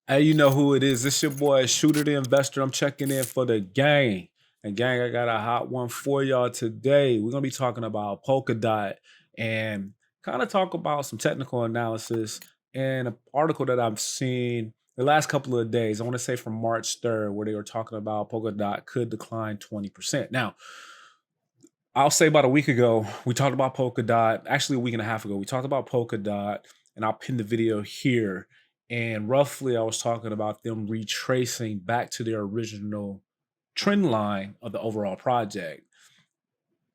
Hey, you know who it is. This your boy, Shooter the Investor. I'm checking in for the gang. And gang, I got a hot one for y'all today. We're gonna be talking about Polkadot and kind of talk about some technical analysis and an article that I've seen the last couple of days. I want to say from March 3rd, where they were talking about Polkadot could decline 20%. Now, I'll say about a week ago, we talked about Polkadot. Actually, a week and a half ago, we talked about Polkadot, and I'll pin the video here. And roughly, I was talking about them retracing back to their original trend line of the overall project.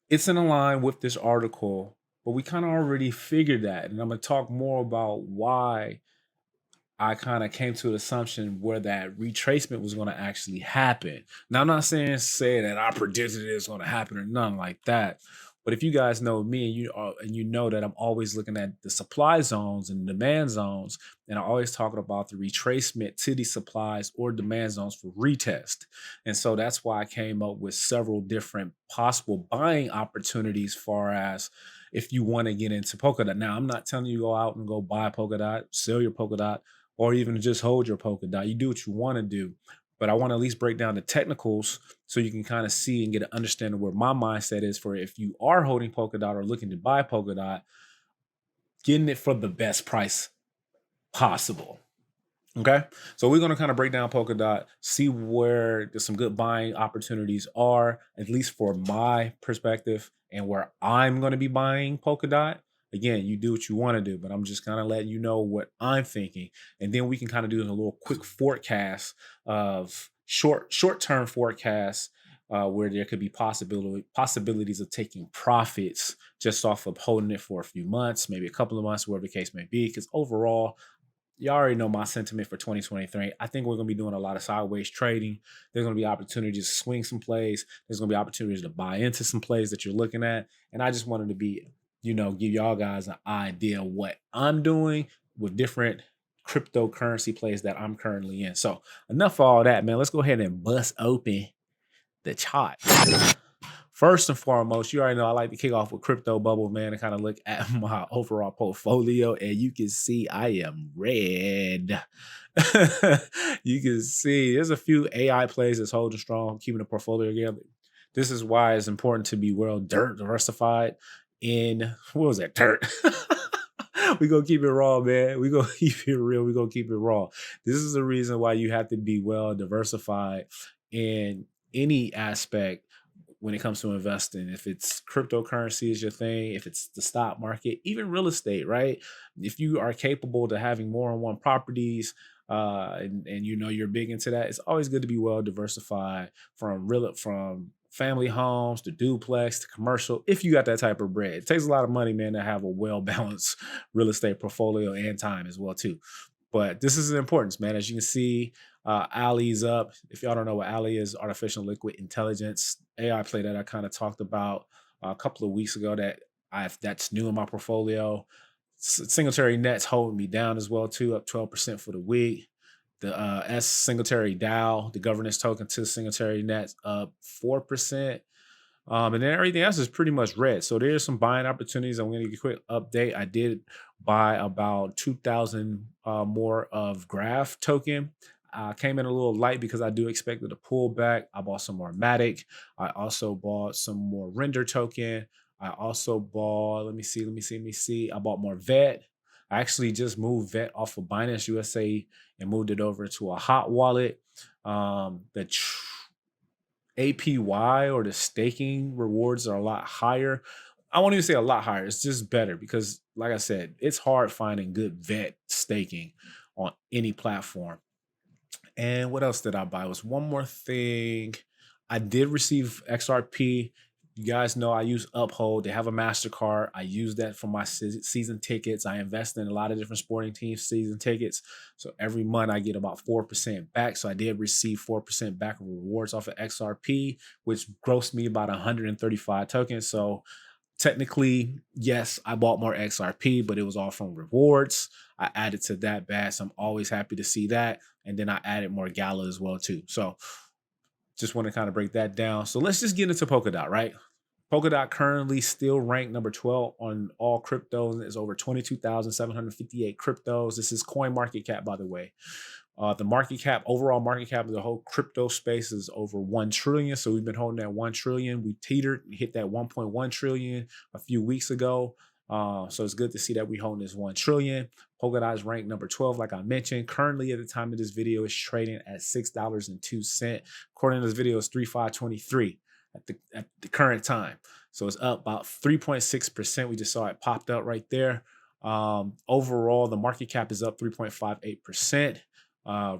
It's in line with this article, but we kind of already figured that. And I'm going to talk more about why I kind of came to an assumption where that retracement was going to actually happen. Now, I'm not say that I predicted it's going to happen or nothing like that. But if you guys know me and you know that I'm always looking at the supply zones and demand zones, and I'm always talking about the retracement to the supplies or demand zones for retest. And so that's why I came up with several different possible buying opportunities, far as if you want to get into Polkadot. Now, I'm not telling you go out and go buy Polkadot, sell your Polkadot, or even just hold your Polkadot. You do what you want to do. But I want to at least break down the technicals so you can kind of see and get an understanding where my mindset is for if you are holding Polkadot or looking to buy Polkadot, getting it for the best price possible. Okay, so we're going to kind of break down Polkadot, see where there's some good buying opportunities are, at least for my perspective, and where I'm going to be buying Polkadot. Again, you do what you want to do, but I'm just kind of letting you know what I'm thinking, and then we can kind of do a little quick forecast of short-term forecasts where there could be possibilities of taking profits just off of holding it for a few months, maybe a couple of months, whatever the case may be. Because overall, you already know my sentiment for 2023. I think we're going to be doing a lot of sideways trading. There's going to be opportunities to swing some plays. There's going to be opportunities to buy into some plays that you're looking at. And I just wanted to be, give y'all guys an idea of what I'm doing with different cryptocurrency plays that I'm currently in. So enough of all that, man. Let's go ahead and bust open the chart. First and foremost, you already know I like to kick off with crypto bubble, man, and kind of look at my overall portfolio. And you can see I am red. You can see there's a few AI plays that's holding strong, keeping the portfolio together. This is why it's important to be well diversified in, what was that, dirt? We gonna keep it raw, man. We gonna keep it real. We gonna keep it raw. This is the reason why you have to be well diversified in any aspect when it comes to investing. If it's cryptocurrency is your thing, if it's the stock market, even real estate, right? If you are capable to having more than one properties, and you're big into that, it's always good to be well diversified from family homes to duplex to commercial. If you got that type of bread, it takes a lot of money, man, to have a well balanced real estate portfolio and time as well too. But this is an importance, man. As you can see, Ali's up. If y'all don't know what Ali is, artificial liquid intelligence AI play that I kind of talked about a couple of weeks ago that's new in my portfolio. Singletary Net's holding me down as well too, up 12% for the week. The S Singletary DAO, the governance token to Singletary Net's up 4%. And then everything else is pretty much red. So there's some buying opportunities. I'm going to give you a quick update. I did buy about 2,000 more of Graph token. Came in a little light because I do expect it to pull back. I bought some more Matic. I also bought some more Render token. I also bought, let me see. I bought more VET. I actually just moved VET off of Binance USA and moved it over to a hot wallet. The APY or the staking rewards are a lot higher. I won't even say a lot higher. It's just better because, like I said, it's hard finding good vet staking on any platform. And what else did I buy? It was one more thing. I did receive XRP. You guys know I use Uphold. They have a MasterCard. I use that for my season tickets. I invest in a lot of different sporting teams' season tickets. So every month I get about 4% back. So I did receive 4% back of rewards off of XRP, which grossed me about 135 tokens. So technically, yes, I bought more XRP, but it was all from rewards. I added to that batch. So I'm always happy to see that. And then I added more Gala as well too. So just want to kind of break that down. So let's just get into Polkadot, right? Polkadot currently still ranked number 12 on all cryptos. There's over 22,758 cryptos. This is coin market cap, by the way. The market cap, overall market cap of the whole crypto space is over 1 trillion. So we've been holding that 1 trillion. We teetered and hit that 1.1 trillion a few weeks ago. So it's good to see that we holding this 1 trillion. Polkadot is ranked number 12, like I mentioned. Currently, at the time of this video, is trading at $6.02. According to this video, it's 3,523 at the current time. So it's up about 3.6%. We just saw it popped up right there. Overall, the market cap is up 3.58%.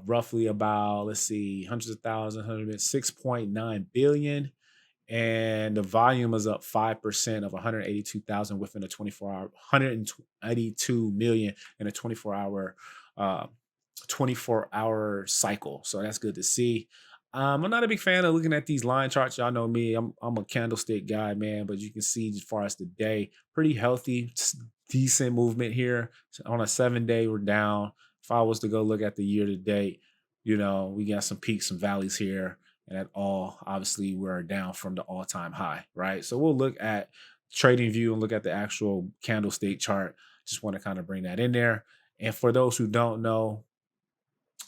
Roughly about, let's see, hundreds of thousands, 6.9 billion. And the volume is up 5% of 182,000 within a 24-hour, 182 million in a 24-hour cycle. So that's good to see. I'm not a big fan of looking at these line charts. Y'all know me. I'm a candlestick guy, man. But you can see as far as the day, pretty healthy, decent movement here. So on a 7-day, we're down. If I was to go look at the year to date, we got some peaks, some valleys here. And at all, obviously, we're down from the all-time high, right? So we'll look at trading view and look at the actual candlestick chart. Just want to kind of bring that in there. And for those who don't know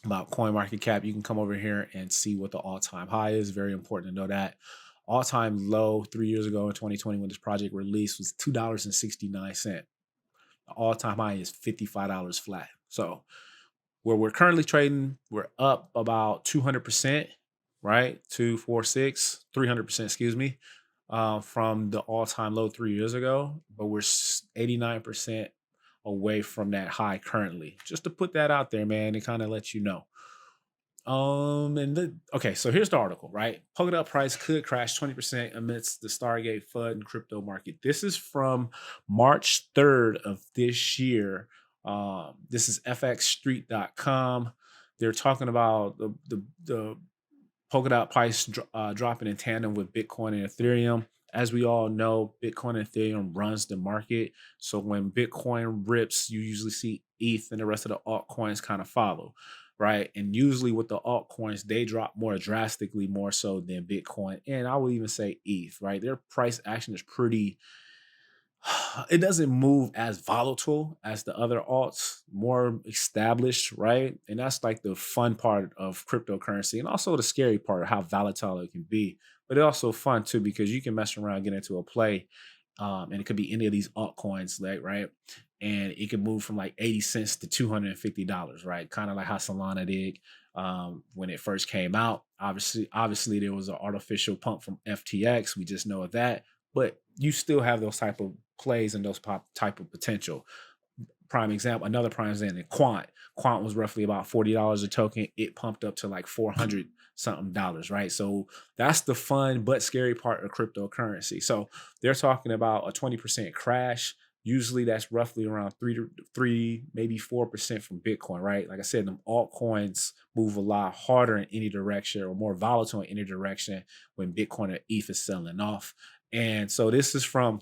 about coin market cap, you can come over here and see what the all-time high is. Very important to know that. All-time low 3 years ago in 2020 when this project released was $2.69. The all-time high is $55 flat. So where we're currently trading, we're up about 200%, right? 246, 300%, excuse me, from the all-time low 3 years ago, but we're 89% away from that high currently. Just to put that out there, man, and kind of let you know. Okay, so here's the article, right? Polkadot price could crash 20% amidst the Stargate FUD and crypto market. This is from March 3rd of this year. This is fxstreet.com. They're talking about the Polkadot price dropping in tandem with Bitcoin and Ethereum. As we all know, Bitcoin and Ethereum runs the market. So when Bitcoin rips, you usually see ETH and the rest of the altcoins kind of follow, right? And usually with the altcoins, they drop more drastically, more so than Bitcoin. And I would even say ETH, right? Their price action is pretty, it doesn't move as volatile as the other alts, more established, right? And that's like the fun part of cryptocurrency, and also the scary part of how volatile it can be. But it's also fun too, because you can mess around, get into a play, and it could be any of these altcoins, like, right? And it can move from like 80 cents to $250, right? Kind of like how Solana did when it first came out. Obviously, there was an artificial pump from FTX. We just know of that. But you still have those type of plays and those type of potential. Another prime example, Quant. Quant was roughly about $40 a token. It pumped up to like 400 something dollars, right? So that's the fun but scary part of cryptocurrency. So they're talking about a 20% crash. Usually that's roughly around 3, maybe 4% from Bitcoin, right? Like I said, them altcoins move a lot harder in any direction, or more volatile in any direction, when Bitcoin or ETH is selling off. And so this is from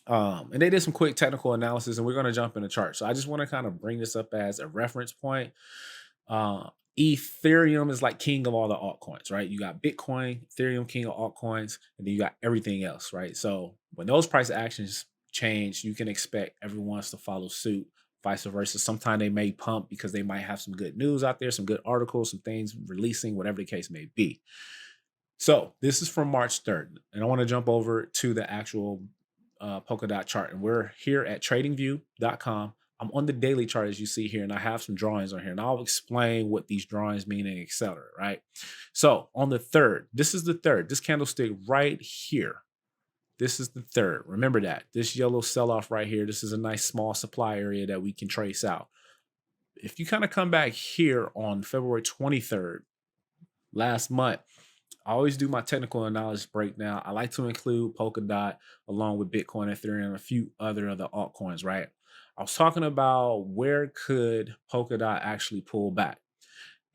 and they did some quick technical analysis, and we're going to jump in the chart. So I just want to kind of bring this up as a reference point. Ethereum is like king of all the altcoins, right? You got Bitcoin, Ethereum, king of altcoins, and then you got everything else, right? So when those price actions change, you can expect everyone else to follow suit, vice versa. Sometimes they may pump because they might have some good news out there, some good articles, some things releasing, whatever the case may be. So this is from March 3rd, and I want to jump over to the actual Polkadot chart, and we're here at tradingview.com. I'm on the daily chart, as you see here, and I have some drawings on here, and I'll explain what these drawings mean and etc. Right? So on the 3rd, this is the 3rd, this candlestick right here. This is the 3rd. Remember that. This yellow sell-off right here, this is a nice small supply area that we can trace out. If you kind of come back here on February 23rd, last month, I always do my technical analysis breakdown. I like to include Polkadot along with Bitcoin, Ethereum, and a few other of the altcoins, right? I was talking about where could Polkadot actually pull back.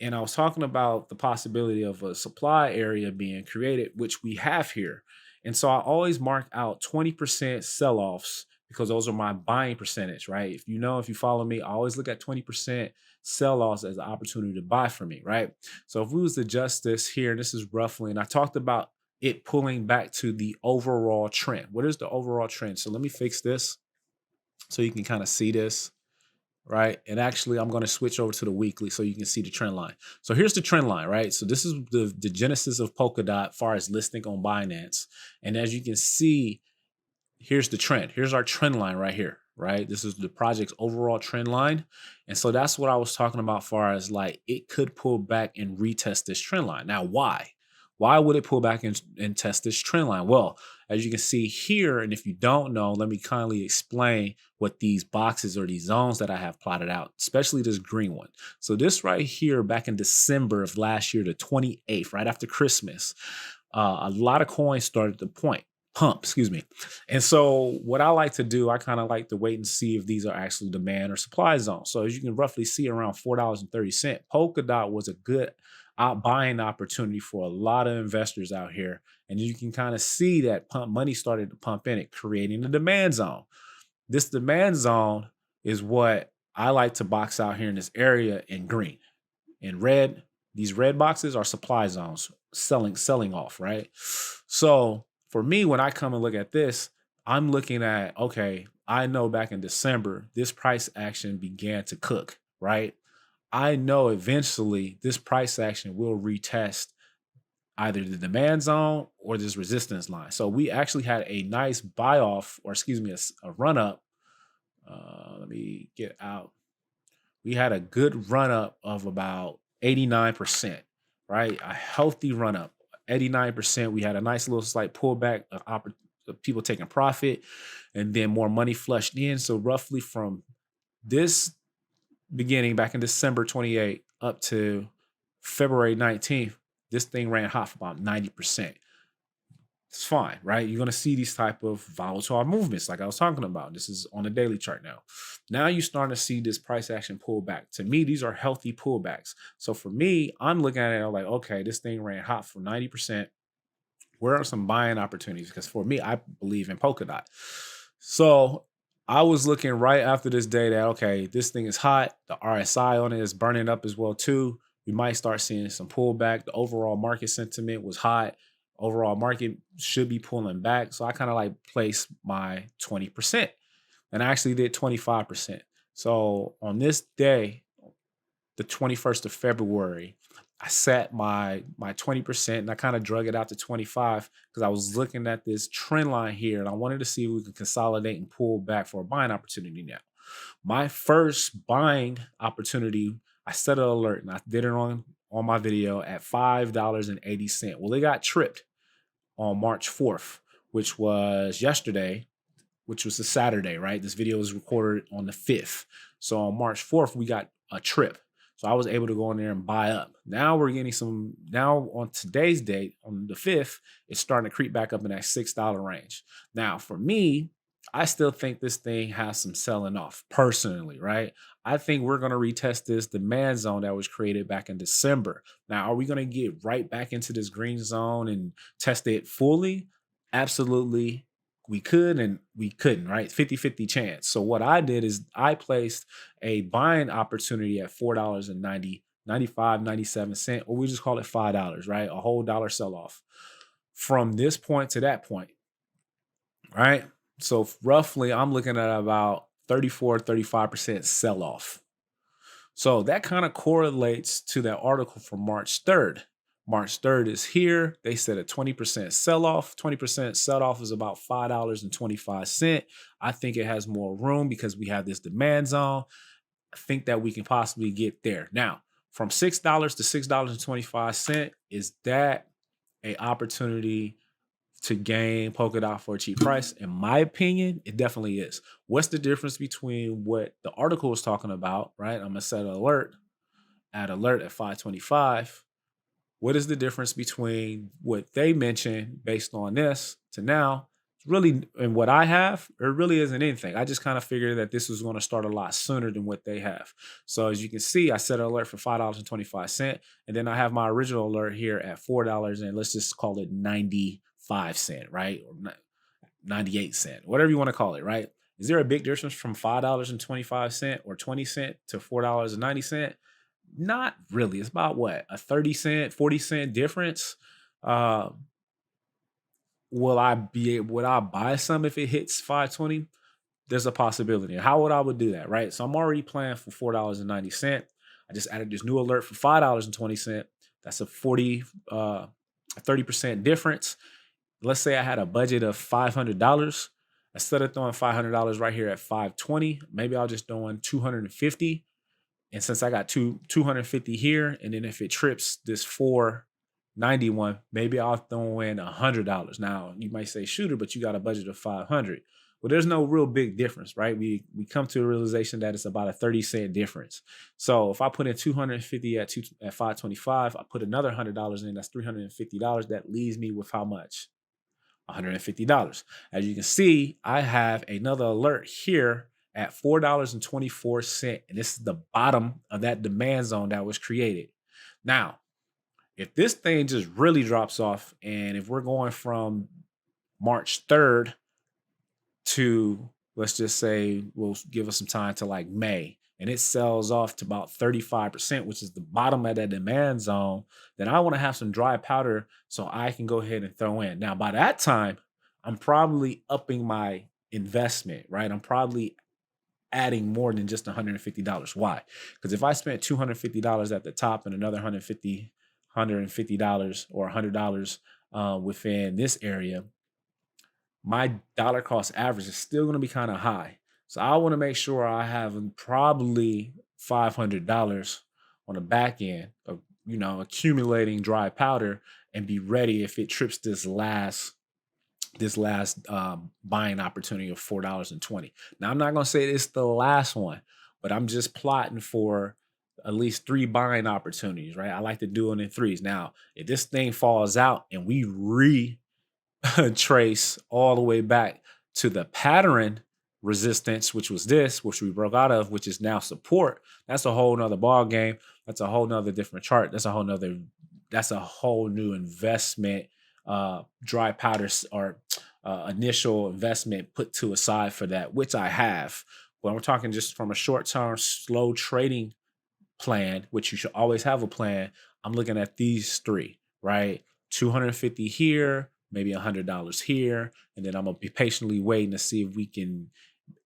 And I was talking about the possibility of a supply area being created, which we have here. And so I always mark out 20% sell-offs, because those are my buying percentage, right? If you follow me, I always look at 20% sell-offs as an opportunity to buy for me, right? So if we was to adjust this here, this is roughly, and I talked about it pulling back to the overall trend. What is the overall trend? So let me fix this so you can kind of see this. right? And actually, I'm going to switch over to the weekly so you can see the trend line. So here's the trend line, right? So this is the genesis of Polkadot as far as listing on Binance. And as you can see, here's the trend. Here's our trend line right here, right? This is the project's overall trend line. And so that's what I was talking about far as like it could pull back and retest this trend line. Now, why? Why would it pull back and test this trend line? Well, as you can see here, and if you don't know, let me kindly explain what these boxes or these zones that I have plotted out, especially this green one. So this right here, back in December of last year, the 28th, right after Christmas, a lot of coins started to pump, excuse me. And so what I like to do, I kind of like to wait and see if these are actually demand or supply zones. So as you can roughly see around $4.30, Polkadot was a good buying opportunity for a lot of investors out here. And you can kind of see that money started to pump in it, creating a demand zone. This demand zone is what I like to box out here in this area in green. In red, these red boxes are supply zones, selling off, right? So for me, when I come and look at this, I'm looking at, okay, I know back in December, this price action began to cook, right? I know eventually this price action will retest either the demand zone or this resistance line. So we actually had a nice buy off, or excuse me, a run up. Let me get out. We had a good run up of about 89%, right? A healthy run up, 89%. We had a nice little slight pullback of people taking profit and then more money flushed in. So roughly from this beginning back in December 28 up to February 19th, this thing ran hot for about 90%. It's fine, right? You're going to see these type of volatile movements like I was talking about. This is on the daily chart now. Now you're starting to see this price action pullback. To me, these are healthy pullbacks. So for me, I'm looking at it I'm like, okay, this thing ran hot for 90%. Where are some buying opportunities? Because for me, I believe in Polkadot. So I was looking right after this day that, okay, this thing is hot. The RSI on it is burning up as well too. We might start seeing some pullback. The overall market sentiment was hot. Overall market should be pulling back. So I kind of like placed my 20%, and I actually did 25%. So on this day, the 21st of February, I set my 20% and I kind of drug it out to 25 because I was looking at this trend line here and I wanted to see if we could consolidate and pull back for a buying opportunity now. My first buying opportunity, I set an alert and I did it on my video at $5.80. Well, it got tripped on March 4th, which was yesterday, which was a Saturday, right? This video was recorded on the 5th. So on March 4th, we got a trip. So I was able to go in there and buy up. Now we're getting now on today's date, on the 5th, it's starting to creep back up in that $6 range. Now for me, I still think this thing has some selling off personally, right? I think we're going to retest this demand zone that was created back in December. Now, are we going to get right back into this green zone and test it fully? Absolutely. We could and we couldn't, right? 50-50 chance. So what I did is I placed a buying opportunity at $4.90, 95, 97 cents, or we just call it $5, right? A whole dollar sell off from this point to that point, right? So roughly I'm looking at about 34, 35% sell off. So that kind of correlates to that article from March 3rd. March 3rd is here. They said a 20% sell off. 20% sell off is about $5.25. I think it has more room because we have this demand zone. I think that we can possibly get there. Now, from $6 to $6.25, is that an opportunity to gain Polkadot for a cheap price? In my opinion, it definitely is. What's the difference between what the article was talking about, right? I'm gonna set an alert, add alert at 525. What is the difference between what they mentioned based on this to now? Really, and what I have, there really isn't anything. I just kind of figured that this was going to start a lot sooner than what they have. So as you can see, I set an alert for $5.25, and then I have my original alert here at $4, and let's just call it 95 cent, right? Or 98 cent, whatever you want to call it, right? Is there a big difference from $5.25 or 20 cent to $4.90? Not really. It's about what, a 30 cent, 40 cent difference. Would I buy some if it hits 520? there's a possibility. And how would I would do that, right? So I'm already planning for $4.90. I just added this new alert for $5.20. That's a 30% difference. Let's say I had a budget of $500. Instead of throwing $500 right here at 520, maybe I'll just throw in 250. And since I got 250 here, and then if it trips this 491, maybe I'll throw in $100. Now you might say, shooter, but you got a budget of 500. Well, there's no real big difference, right? We come to a realization that it's about a 30-cent difference. So if I put in 250 at 525, I put another $100 in, that's $350. That leaves me with how much? $150. As you can see, I have another alert here at $4.24. And this is the bottom of that demand zone that was created. Now, if this thing just really drops off, and if we're going from March 3rd to, let's just say, we'll give us some time to like May, and it sells off to about 35%, which is the bottom of that demand zone, then I want to have some dry powder so I can go ahead and throw in. Now, by that time, I'm probably upping my investment, right? I'm probably adding more than just $150. Why? Because if I spent $250 at the top and another $150 or $100 within this area, my dollar cost average is still going to be kind of high. So I want to make sure I have probably $500 on the back end of, accumulating dry powder, and be ready if it trips this last buying opportunity of $4.20. Now I'm not going to say it's the last one, but I'm just plotting for at least 3 buying opportunities, right? I like to do it in threes. Now, if this thing falls out and we trace all the way back to the pattern resistance, which was this, which we broke out of, which is now support, that's a whole nother ball game. That's a whole nother different chart. That's a whole new investment, dry powder or initial investment put to a side for that, which I have. But we're talking just from a short-term slow trading plan, which you should always have a plan. I'm looking at these 3, right? 250 here, maybe $100 here, and then I'm gonna be patiently waiting to see if we can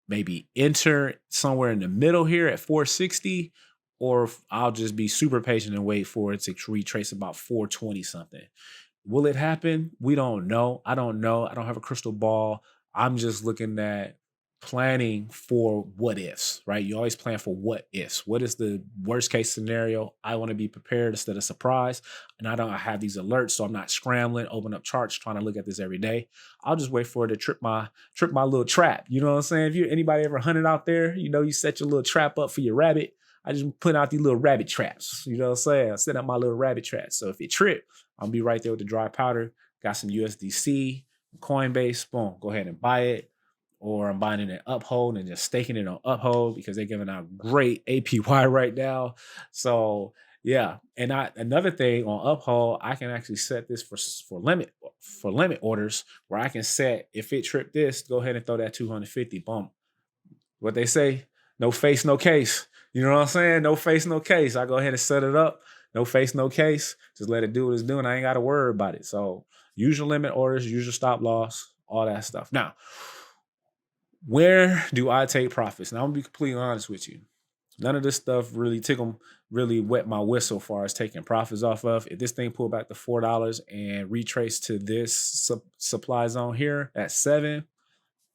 maybe enter somewhere in the middle here at 460, or if I'll just be super patient and wait for it to retrace about 420 something. Will it happen? We don't know. I don't know. I don't have a crystal ball. I'm just looking at planning for what ifs, right? You always plan for what ifs. What is the worst case scenario? I want to be prepared instead of surprised. And I have these alerts, so I'm not scrambling, open up charts, trying to look at this every day. I'll just wait for it to trip my little trap. You know what I'm saying? If you anybody ever hunted out there, you set your little trap up for your rabbit. I just put out these little rabbit traps. You know what I'm saying? I set up my little rabbit traps. So if it trip, I'll be right there with the dry powder. Got some USDC, Coinbase, boom, go ahead and buy it. Or I'm buying it in Uphold and just staking it on Uphold because they're giving out great APY right now. So yeah, and another thing on Uphold, I can actually set this for limit orders, where I can set, if it tripped this, go ahead and throw that 250 bump. What they say, no face, no case. You know what I'm saying? No face, no case. I go ahead and set it up. No face, no case. Just let it do what it's doing. I ain't got to worry about it. So use your limit orders, use your stop loss, all that stuff. Now, where do I take profits? Now, I'm gonna be completely honest with you. None of this stuff really wet my whistle as far as taking profits off of. If this thing pulled back to $4 and retrace to this supply zone here at 7,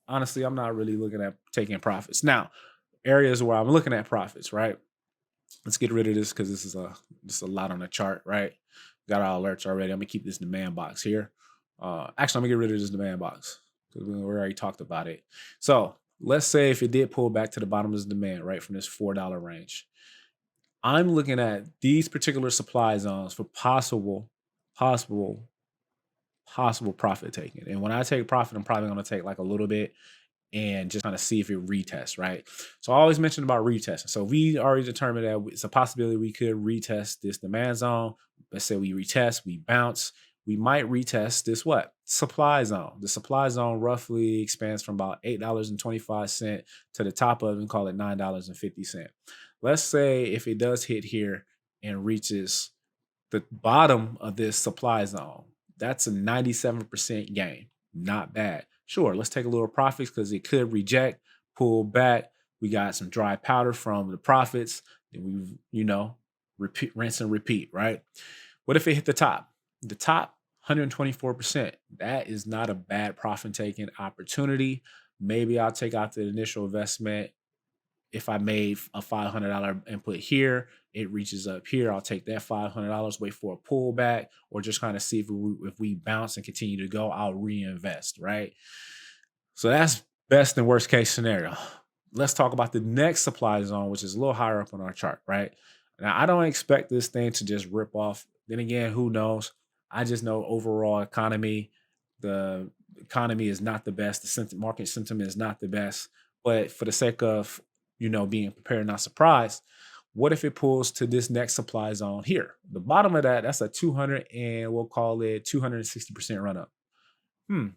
honestly, I'm not really looking at taking profits. Now, areas where I'm looking at profits, right? Let's get rid of this because this is just a lot on the chart, right? Got our alerts already. I'm gonna keep this demand box here. Actually, I'm gonna get rid of this demand box because we already talked about it. So let's say if it did pull back to the bottom of this demand, right, from this $4 range, I'm looking at these particular supply zones for possible profit taking. And when I take profit, I'm probably going to take like a little bit and just kind of see if it retests, right? So I always mention about retesting. So we already determined that it's a possibility we could retest this demand zone. Let's say we retest, we bounce. We might retest this supply zone. The supply zone roughly expands from about $8.25 to the top of it, and call it $9.50. Let's say if it does hit here and reaches the bottom of this supply zone, that's a 97% gain. Not bad. Sure, let's take a little profits because it could reject, pulled back. We got some dry powder from the profits. Then we, repeat, rinse and repeat, right? What if it hit the top? The top 124%. That is not a bad profit taking opportunity. Maybe I'll take out the initial investment. If I made a $500 input here, it reaches up here. I'll take that $500, wait for a pullback, or just kind of see if we bounce and continue to go. I'll reinvest, right? So that's best and worst case scenario. Let's talk about the next supply zone, which is a little higher up on our chart, right? Now, I don't expect this thing to just rip off. Then again, who knows? I just know overall economy, the economy is not the best. Market sentiment is not the best. But for the sake of, being prepared, not surprised, what if it pulls to this next supply zone here? The bottom of that, that's a 200 and we'll call it 260% run up. From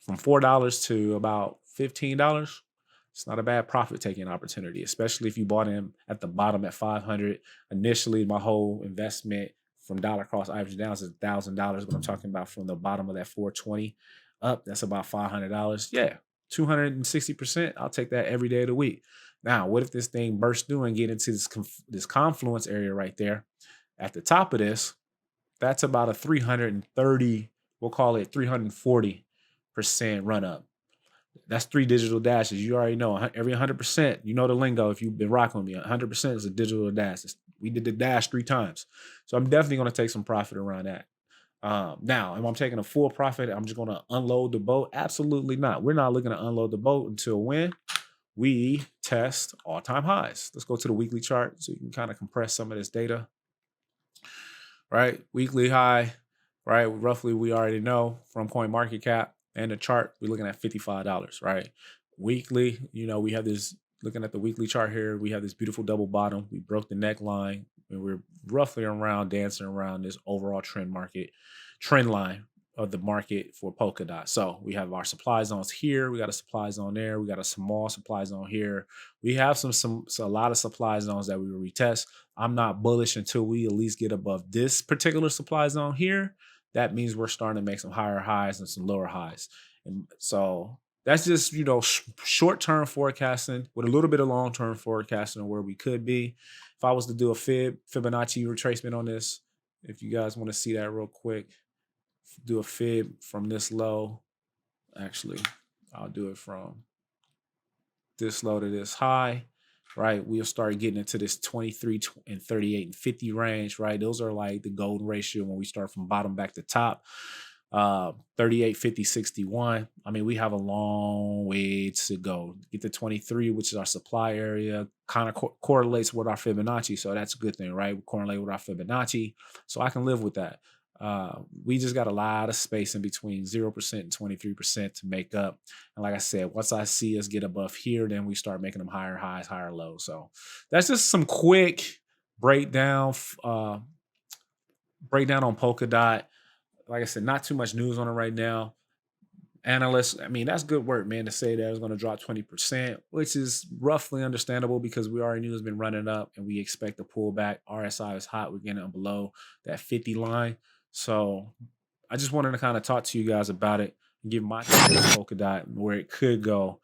$4 to about $15. It's not a bad profit taking opportunity, especially if you bought in at the bottom at 500. Initially, my whole investment from dollar cost average down is $1,000, but I'm talking about from the bottom of that 420 up, that's about $500. Yeah, 260%. I'll take that every day of the week. Now, what if this thing bursts through and get into this confluence area right there at the top of this? That's about a 330, we'll call it 340% run up. That's 3 digital dashes. You already know every 100%. You know the lingo if you've been rocking with me. 100% is a digital dash. We did the dash 3 times. So I'm definitely going to take some profit around that. Now, if I'm taking a full profit, I'm just going to unload the boat. Absolutely not. We're not looking to unload the boat until when we test all-time highs. Let's go to the weekly chart so you can kind of compress some of this data. Right? Weekly high, right? Roughly, we already know from CoinMarketCap and the chart, we're looking at $55, right? Weekly, we have this, looking at the weekly chart here, we have this beautiful double bottom. We broke the neckline and we're roughly dancing around this overall trend line of the market for Polkadot. So we have our supply zones here. We got a supply zone there. We got a small supply zone here. We have a lot of supply zones that we will retest. I'm not bullish until we at least get above this particular supply zone here. That means we're starting to make some higher highs and some lower highs. And so that's just, short-term forecasting with a little bit of long-term forecasting on where we could be. If I was to do a Fibonacci retracement on this, if you guys want to see that real quick, do a fib from this low. Actually, I'll do it from this low to this high, right? We'll start getting into this 23 and 38 and 50 range, right? Those are like the golden ratio when we start from bottom back to top. 38, 50, 61. I mean, we have a long way to go. Get to 23, which is our supply area, kind of correlates with our Fibonacci. So that's a good thing, right? We correlate with our Fibonacci. So I can live with that. We just got a lot of space in between 0% and 23% to make up. And like I said, once I see us get above here, then we start making them higher highs, higher lows. So that's just some quick breakdown on Polkadot. Like I said, not too much news on it right now. Analysts, I mean, that's good work, man, to say that it's going to drop 20%, which is roughly understandable because we already knew it's been running up and we expect a pullback. RSI is hot. We're getting below that 50 line. So I just wanted to kind of talk to you guys about it and give my take on Polkadot, where it could go,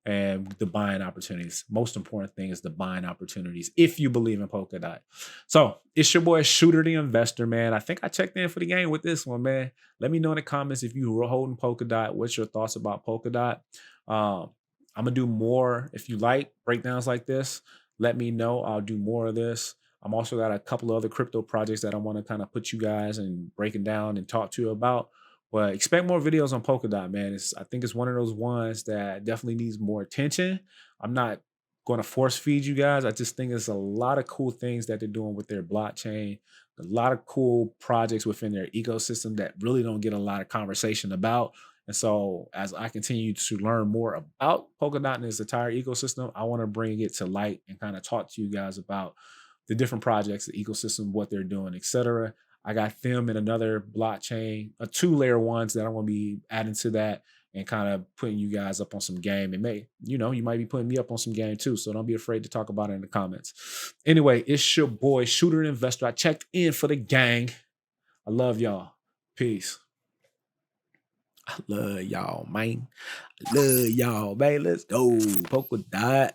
and the buying opportunities. Most important thing is the buying opportunities if you believe in Polkadot. So it's your boy Shooter the Investor, man. I think I checked in for the game with this one, man. Let me know in the comments if you were holding Polkadot. What's your thoughts about Polkadot? I'm gonna do more. If you like breakdowns like this, let me know. I'll do more of this. I'm also got a couple of other crypto projects that I want to kind of put you guys and breaking down and talk to you about. But expect more videos on Polkadot, man. I think it's one of those ones that definitely needs more attention. I'm not going to force feed you guys. I just think there's a lot of cool things that they're doing with their blockchain, a lot of cool projects within their ecosystem that really don't get a lot of conversation about. And so as I continue to learn more about Polkadot and its entire ecosystem, I want to bring it to light and kind of talk to you guys about the different projects, the ecosystem, what they're doing, etc. I got them in another blockchain, 2-layer ones that I'm going to be adding to that and kind of putting you guys up on some game. And you might be putting me up on some game too. So don't be afraid to talk about it in the comments. Anyway, it's your boy, Shooter the Investor. I checked in for the gang. I love y'all. Peace. I love y'all, man. Love y'all, man. Let's go. Polka dot.